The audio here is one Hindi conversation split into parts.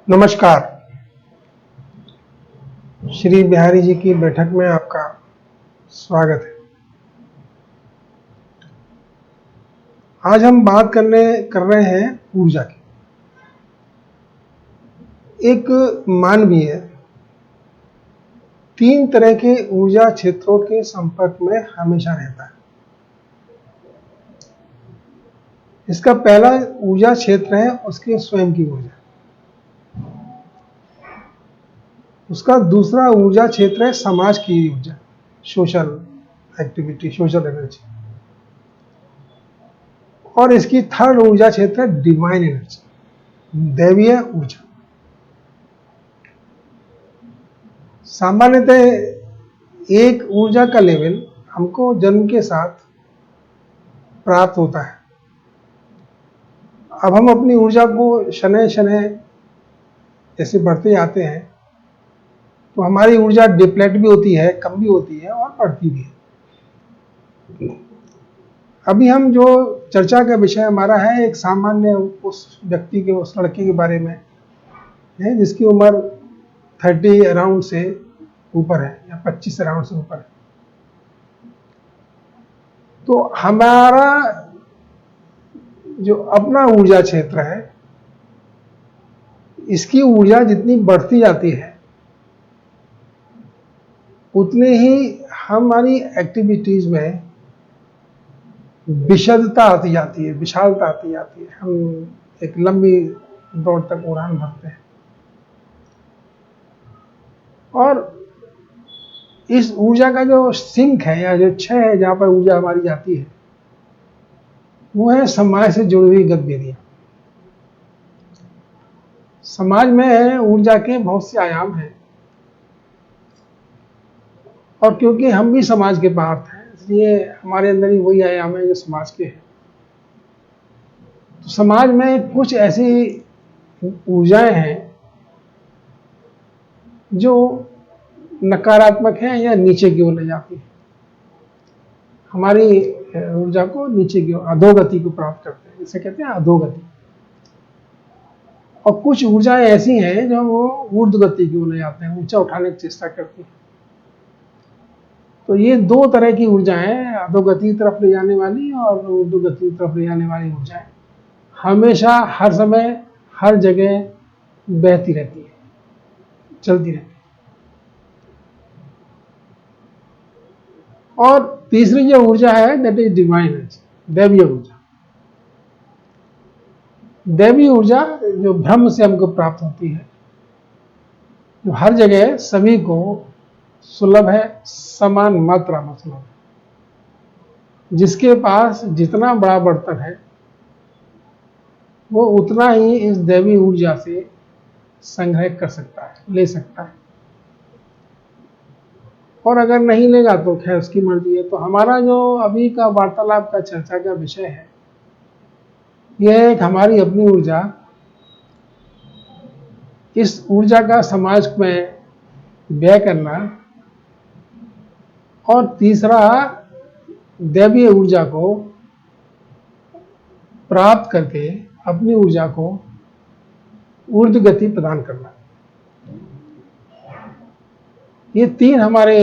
नमस्कार। श्री बिहारी जी की बैठक में आपका स्वागत है। आज हम बात कर रहे हैं ऊर्जा की। एक मानवीय 3 तरह के ऊर्जा क्षेत्रों के संपर्क में हमेशा रहता है। इसका पहला ऊर्जा क्षेत्र है उसके स्वयं की ऊर्जा। उसका दूसरा ऊर्जा क्षेत्र है समाज की ऊर्जा, सोशल एक्टिविटी, सोशल एनर्जी। और इसकी थर्ड ऊर्जा क्षेत्र है डिवाइन एनर्जी, दैवीय ऊर्जा। सामान्यतः एक ऊर्जा का लेवल हमको जन्म के साथ प्राप्त होता है। अब हम अपनी ऊर्जा को शनय शनय जैसे बढ़ते जाते हैं तो हमारी ऊर्जा डिप्लेट भी होती है, कम भी होती है और बढ़ती भी है। अभी हम जो चर्चा का विषय हमारा है एक सामान्य उस व्यक्ति के, उस लड़के के बारे में है जिसकी उम्र 30 अराउंड से ऊपर है या 25 अराउंड से ऊपर है। तो हमारा जो अपना ऊर्जा क्षेत्र है, इसकी ऊर्जा जितनी बढ़ती जाती है उतने ही हमारी एक्टिविटीज में विशदता आती जाती है, विशालता आती जाती है। हम एक लंबी दौड़ तक उड़ान भरते हैं और इस ऊर्जा का जो सिंक है या जो क्षय है, जहां पर ऊर्जा हमारी जाती है, वो है समाज से जुड़ी हुई गतिविधियां। समाज में ऊर्जा के बहुत से आयाम हैं और क्योंकि हम भी समाज के पार्ट हैं इसलिए हमारे अंदर ही वही आयाम है जो समाज के हैं। तो समाज में कुछ ऐसी ऊर्जाएं हैं जो नकारात्मक हैं या नीचे की ओर ले जाती है, हमारी ऊर्जा को नीचे की ओर, अधोगति को प्राप्त करते हैं, जिसे कहते हैं अधोगति। और कुछ ऊर्जाएं ऐसी हैं जो वो ऊर्ध्वगति की ओर ले जाते हैं, ऊंचा उठाने की चेष्टा करती हैं। तो ये 2 तरह की ऊर्जाएं, अधोगति की तरफ ले जाने वाली और ऊर्ध्वगति की तरफ ले जाने वाली ऊर्जाएं हमेशा, हर समय, हर जगह बहती रहती है, चलती रहती है। और तीसरी जो ऊर्जा है दैट इज डिवाइन एनर्जी, दैवीय ऊर्जा। दैवीय ऊर्जा जो ब्रह्म से हमको प्राप्त होती है, जो हर जगह सभी को सुलभ है, समान मात्रा में सुलभ है। जिसके पास जितना बड़ा बर्तन है वो उतना ही इस दैवीय ऊर्जा से संग्रह कर सकता है, ले सकता है। और अगर नहीं लेगा तो खैर उसकी मर्जी है। तो हमारा जो अभी का वार्तालाप का चर्चा का विषय है, यह है कि हमारी अपनी ऊर्जा, इस ऊर्जा का समाज में व्यय करना, और तीसरा दैवीय ऊर्जा को प्राप्त करके अपनी ऊर्जा को ऊर्ध्व गति प्रदान करना। ये 3 हमारे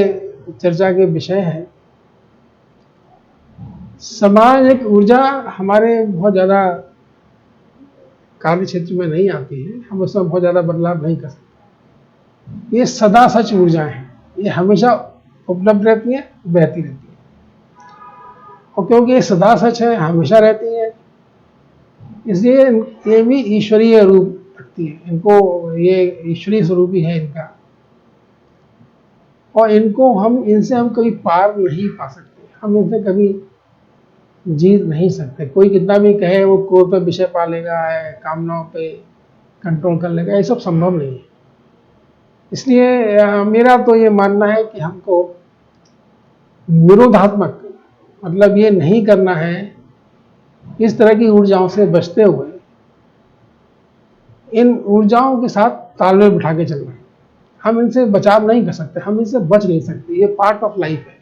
चर्चा के विषय हैं। सामाजिक ऊर्जा हमारे बहुत ज़्यादा कार्य क्षेत्र में नहीं आती है, हम उसमें बहुत ज़्यादा बदलाव नहीं कर सकते। ये सदा सच ऊर्जा है, ये हमेशा उपलब्ध रहती है, बहती रहती है। और क्योंकि ये सदा सच है, हमेशा रहती है, इसलिए ये भी ईश्वरीय रूप रखती है। इनको, ये ईश्वरीय स्वरूप ही है इनका, और इनसे हम कभी पार नहीं पा सकते, हम इनसे कभी जीत नहीं सकते। कोई कितना भी कहे वो क्रोध पर विषय पा लेगा, कामनाओं पे कंट्रोल कर लेगा, ये सब संभव नहीं है। इसलिए मेरा तो ये मानना है कि हमको निरोधात्मक, मतलब ये नहीं करना है, इस तरह की ऊर्जाओं से बचते हुए इन ऊर्जाओं के साथ तालमेल बिठा के चलना है। हम इनसे बचाव नहीं कर सकते, हम इनसे बच नहीं सकते, ये पार्ट ऑफ लाइफ है।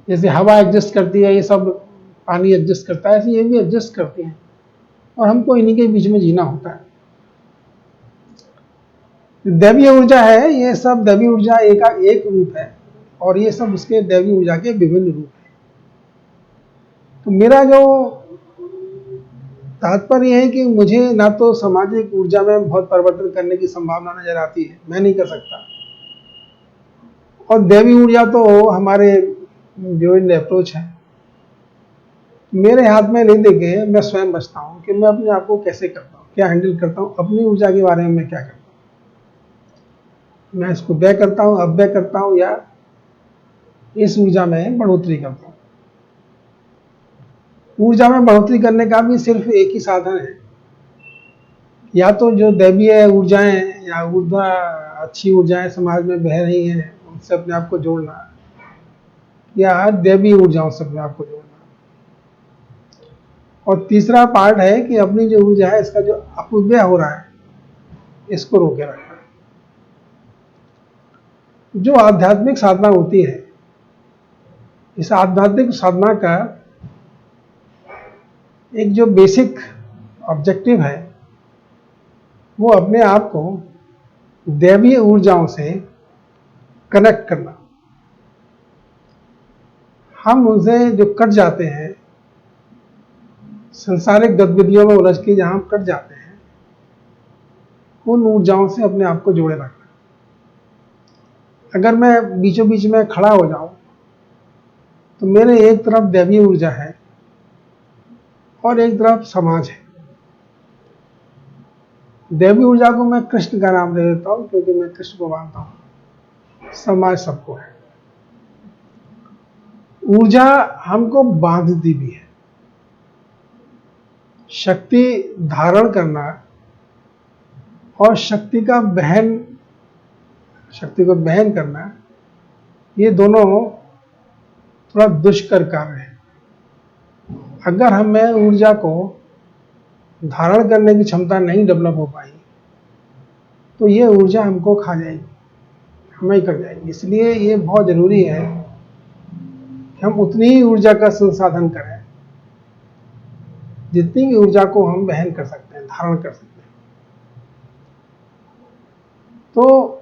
जैसे हवा एडजस्ट करती है, ये सब पानी एडजस्ट करता है, ऐसे ये भी एडजस्ट करते हैं और हमको इन्हीं के बीच में जीना होता है। दैवीय ऊर्जा है, ये सब दैवीय ऊर्जा एक रूप है और ये सब उसके दैवीय ऊर्जा के विभिन्न रूप हैं। तो मेरा जो तात्पर्य है कि मुझे ना तो सामाजिक ऊर्जा में बहुत परिवर्तन करने की संभावना नजर आती है, मैं नहीं कर सकता, और दैवीय ऊर्जा तो हमारे जो अप्रोच है मेरे हाथ में नहीं देके मैं स्वयं बचता हूँ कि मैं अपने आप को कैसे करता हूँ, क्या हैंडल करता हूँ, अपनी ऊर्जा के बारे में मैं क्या करता हूँ, मैं इसको व्यय करता हूँ, अपव्यय करता हूँ, या इस ऊर्जा में बढ़ोतरी करता हूँ। ऊर्जा में बढ़ोतरी करने का भी सिर्फ एक ही साधन है, या तो जो दैवीय ऊर्जाएं या ऊर्जा अच्छी ऊर्जाएं समाज में बह रही हैं उनसे अपने आप को जोड़ना, या दैवीय ऊर्जाओं से अपने आप को जोड़ना। और तीसरा पार्ट है कि अपनी जो ऊर्जा है इसका जो अपव्यय हो रहा है इसको रोके रखना। जो आध्यात्मिक साधना होती है, इस आध्यात्मिक साधना का एक जो बेसिक ऑब्जेक्टिव है वो अपने आप को दैवीय ऊर्जाओं से कनेक्ट करना। हम उनसे जो कट जाते हैं, सांसारिक गतिविधियों में उलझ के जहां हम कट जाते हैं, उन ऊर्जाओं से अपने आप को जोड़े रखना। अगर मैं बीचों बीच में खड़ा हो जाऊं तो मेरे एक तरफ दैवीय ऊर्जा है और एक तरफ समाज है। दैवीय ऊर्जा को मैं कृष्ण का नाम दे देता हूं क्योंकि मैं कृष्ण को मानता हूं, समाज सबको है। ऊर्जा हमको बांधती भी है। शक्ति धारण करना और शक्ति को बहन करना, ये दोनों थोड़ा दुष्कर कार्य है। अगर हमें ऊर्जा को धारण करने की क्षमता नहीं डेवलप हो पाई तो ये ऊर्जा हमको खा जाएगी, हमें ही कर जाएगी। इसलिए ये बहुत जरूरी है कि हम उतनी ही ऊर्जा का संसाधन करें जितनी भी ऊर्जा को हम वहन कर सकते हैं, धारण कर सकते हैं। तो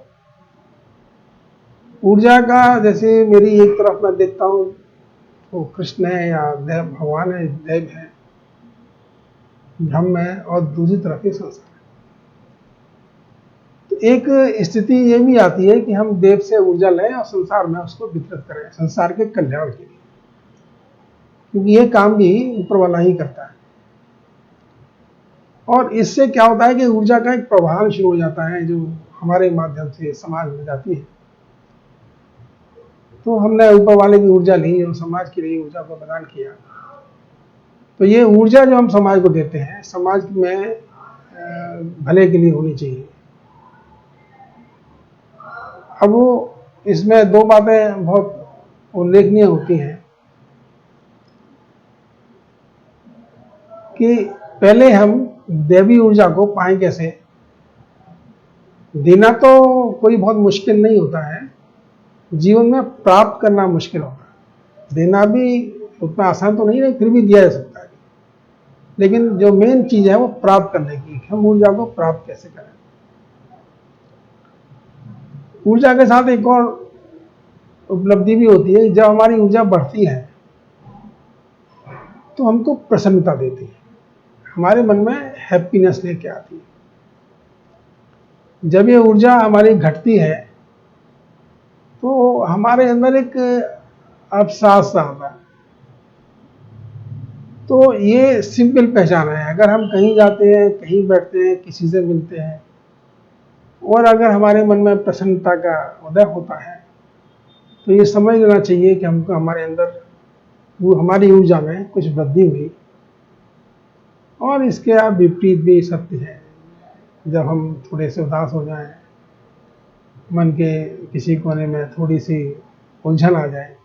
ऊर्जा का जैसे मेरी एक तरफ मैं देखता हूं तो कृष्ण है या देव भगवान है, देव है, ब्रह्म है, और दूसरी तरफ ये संसार है। तो एक स्थिति ये भी आती है कि हम देव से ऊर्जा लें और संसार में उसको वितरित करें संसार के कल्याण के लिए, क्योंकि ये काम भी ऊपर वाला ही करता है। और इससे क्या होता है कि ऊर्जा का एक प्रवाह शुरू हो जाता है जो हमारे माध्यम से समाज में जाती है। तो हमने ऊपर वाले की ऊर्जा ली और समाज के लिए ऊर्जा को प्रदान किया। तो ये ऊर्जा जो हम समाज को देते हैं, समाज में भले के लिए होनी चाहिए। अब वो इसमें दो बातें बहुत उल्लेखनीय होती हैं कि पहले हम दैवी ऊर्जा को पाएं कैसे। देना तो कोई बहुत मुश्किल नहीं होता है, जीवन में प्राप्त करना मुश्किल होता है। देना भी उतना आसान तो नहीं है, फिर भी दिया जा सकता है। लेकिन जो मेन चीज है वो प्राप्त करने की, हम ऊर्जा को प्राप्त कैसे करें। ऊर्जा के साथ एक और उपलब्धि भी होती है, जब हमारी ऊर्जा बढ़ती है तो हमको प्रसन्नता देती है, हमारे मन में हैप्पीनेस लेके आती है। जब ये ऊर्जा हमारी घटती है तो हमारे अंदर एक अवसाद सा आता है। तो ये सिंपल पहचान है, अगर हम कहीं जाते हैं, कहीं बैठते हैं, किसी से मिलते हैं और अगर हमारे मन में प्रसन्नता का उदय होता है तो ये समझ लेना चाहिए कि हमको हमारे अंदर वो हमारी ऊर्जा में कुछ वृद्धि हुई। और इसके विपरीत भी सत्य है, जब हम थोड़े से उदास हो जाएं, मन के किसी कोने में थोड़ी सी उलझन आ जाए,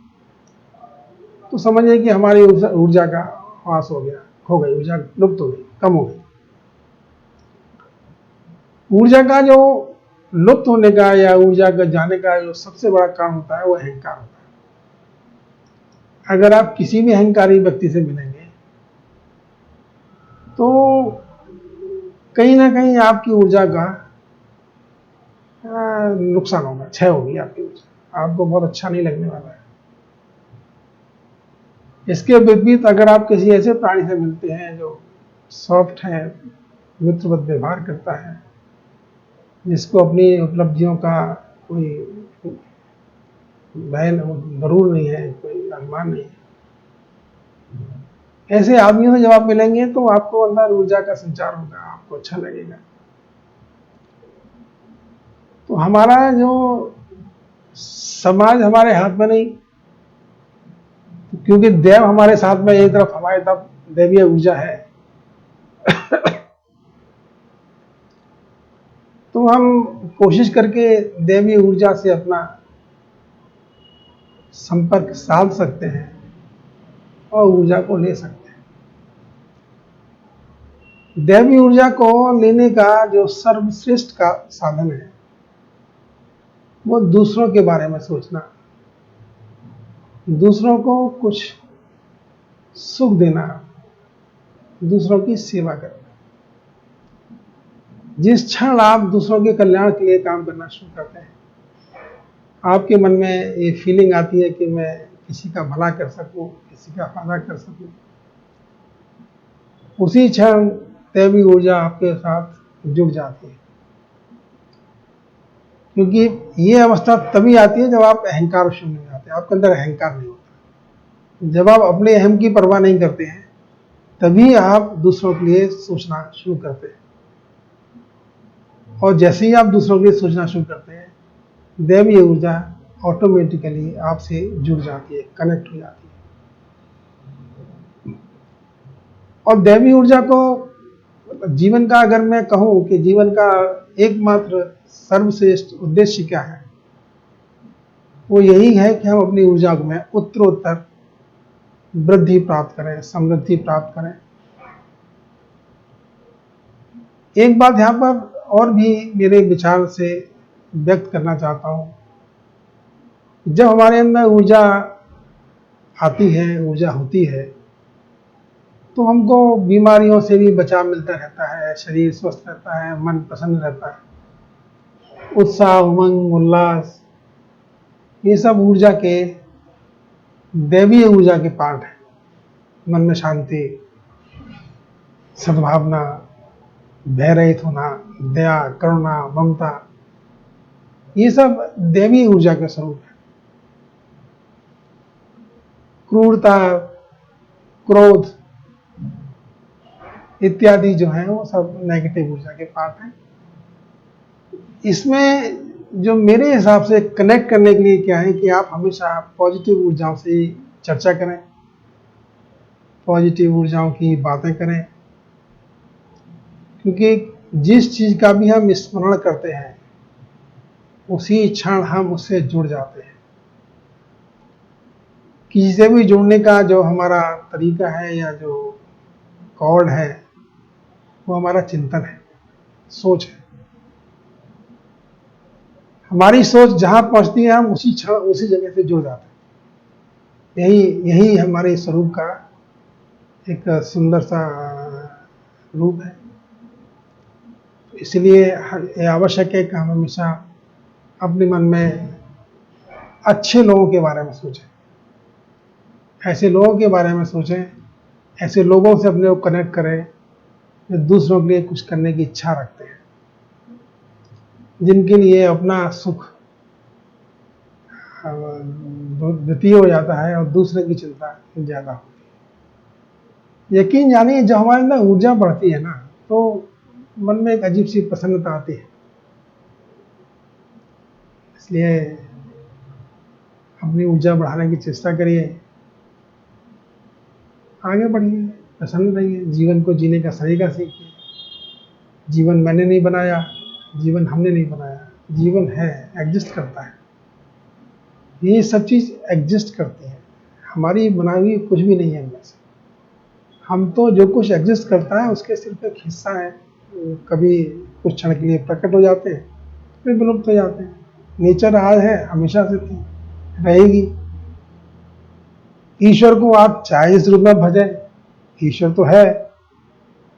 तो समझिए कि हमारी ऊर्जा का ह्रास हो गया, खो गई, ऊर्जा लुप्त हो गई, कम हो गई। ऊर्जा का जो लुप्त होने का या ऊर्जा का जाने का जो सबसे बड़ा कारण होता है वो अहंकार होता है। अगर आप किसी भी अहंकारी व्यक्ति से मिलेंगे तो कहीं ना कहीं आपकी ऊर्जा का नुकसान होगा, क्षय होगी आपकी ऊर्जा, आपको बहुत अच्छा नहीं लगने वाला है। इसके विपरीत अगर आप किसी ऐसे प्राणी से मिलते हैं जो सॉफ्ट है, मित्रवत व्यवहार करता है, जिसको अपनी उपलब्धियों का कोई भय गरूर नहीं है, कोई अभिमान नहीं है, ऐसे आदमियों से जब आप मिलेंगे तो आपको अंदर ऊर्जा का संचार होगा, आपको अच्छा लगेगा। तो हमारा जो समाज हमारे हाथ में नहीं, क्योंकि देव हमारे साथ में, एक तरफ हमारी तरफ दैवीय ऊर्जा है, तो हम कोशिश करके दैवीय ऊर्जा से अपना संपर्क साध सकते हैं और ऊर्जा को ले सकते हैं। दैवीय ऊर्जा को लेने का जो सर्वश्रेष्ठ का साधन है वो दूसरों के बारे में सोचना, दूसरों को कुछ सुख देना, दूसरों की सेवा करना। जिस क्षण आप दूसरों के कल्याण के लिए काम करना शुरू करते हैं, आपके मन में ये फीलिंग आती है कि मैं किसी का भला कर सकूं, किसी का फायदा कर सकूं, उसी क्षण दैवीय ऊर्जा आपके साथ जुड़ जाती है। क्योंकि ये अवस्था तभी आती है जब आप अहंकार शून्य हो जाते हैं, आपके अंदर अहंकार नहीं होता। जब आप अपने अहम की परवाह नहीं करते हैं, तभी आप दूसरों के लिए सोचना शुरू करते हैं, और जैसे ही आप दूसरों के लिए सोचना शुरू करते हैं, दैवीय ऊर्जा ऑटोमेटिकली आपसे जुड़ जाती है, कनेक्ट हो जाती है। और दैवीय ऊर्जा को जीवन का, अगर मैं कहूं कि जीवन का एकमात्र सर्वश्रेष्ठ उद्देश्य क्या है, वो यही है कि हम अपनी ऊर्जा में उत्तरोत्तर वृद्धि प्राप्त करें, समृद्धि प्राप्त करें। एक बात यहाँ पर और भी मेरे विचार से व्यक्त करना चाहता हूँ, जब हमारे अंदर ऊर्जा आती है, ऊर्जा होती है, तो हमको बीमारियों से भी बचाव मिलता रहता है, शरीर स्वस्थ रहता है, मन प्रसन्न रहता है, उत्साह, उमंग, उल्लास, ये सब ऊर्जा के, दैवीय ऊर्जा के पार्ट है। मन में शांति, सद्भावना, भय रहित होना, दया, करुणा, ममता, ये सब दैवीय ऊर्जा के स्वरूप है। क्रूरता, क्रोध इत्यादि जो है वो सब नेगेटिव ऊर्जा के पार्ट हैं। इसमें जो मेरे हिसाब से कनेक्ट करने के लिए क्या है कि आप हमेशा पॉजिटिव ऊर्जाओं से चर्चा करें, पॉजिटिव ऊर्जाओं की बातें करें, क्योंकि जिस चीज का भी हम स्मरण करते हैं उसी क्षण हम उससे जुड़ जाते हैं। किसी से भी जुड़ने का जो हमारा तरीका है या जो कॉर्ड है वो हमारा चिंतन है, सोच है। हमारी सोच जहां पहुंचती है हम उसी क्षण उसी जगह से जुड़ जाते हैं। यही हमारे स्वरूप का एक सुंदर सा रूप है। इसलिए ये आवश्यक है कि हम हमेशा अपने मन में अच्छे लोगों के बारे में सोचें, ऐसे लोगों के बारे में सोचें, ऐसे लोगों से अपने को कनेक्ट करें जो दूसरों के लिए कुछ करने की इच्छा रखते हैं, जिनके लिए अपना सुख द्वितीय हो जाता है और दूसरे की चिंता ज्यादा होती है। यकीन जानिए, जब हमारे अंदर ऊर्जा बढ़ती है ना, तो मन में एक अजीब सी प्रसन्नता आती है। इसलिए अपनी ऊर्जा बढ़ाने की चेष्टा करिए, आगे बढ़िए, प्रसन्न रहिए, जीवन को जीने का सलीका सीखिए। जीवन मैंने नहीं बनाया, जीवन हमने नहीं बनाया, जीवन है, एग्जिस्ट करता है। ये सब चीज एग्जिस्ट करती है, हमारी बनाई हुई कुछ भी नहीं है इनमें से। हम तो जो कुछ एग्जिस्ट करता है उसके सिर्फ एक हिस्सा है, कभी कुछ क्षण के लिए प्रकट हो जाते हैं, फिर विलुप्त हो जाते हैं। नेचर आज है, हमेशा से थी, रहेगी। ईश्वर को आप चाहे इस रूप में भजें, ईश्वर तो है,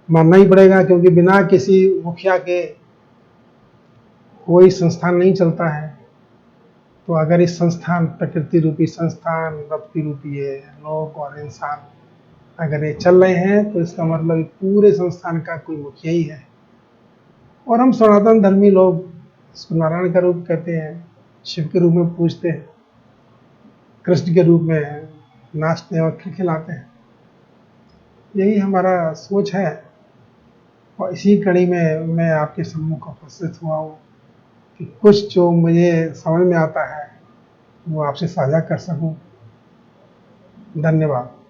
मानना ही पड़ेगा, क्योंकि बिना किसी मुखिया के, कोई संस्थान नहीं चलता है, तो अगर इस संस्थान, प्रकृति रूपी संस्थान, रत्ती रूपी ये लोग और इंसान अगर ये चल रहे हैं, तो इसका मतलब पूरे संस्थान का कोई मुखिया ही है। और हम सनातन धर्मी लोग इसको नारायण का रूप कहते हैं, शिव के रूप में पूजते हैं, कृष्ण के रूप में नाचते हैं और खिलखिलाते हैं। यही हमारा सोच है, और इसी कड़ी में मैं आपके सम्मुख उपस्थित हुआ हूँ कि कुछ जो मुझे समझ में आता है वो आपसे साझा कर सकूं। धन्यवाद।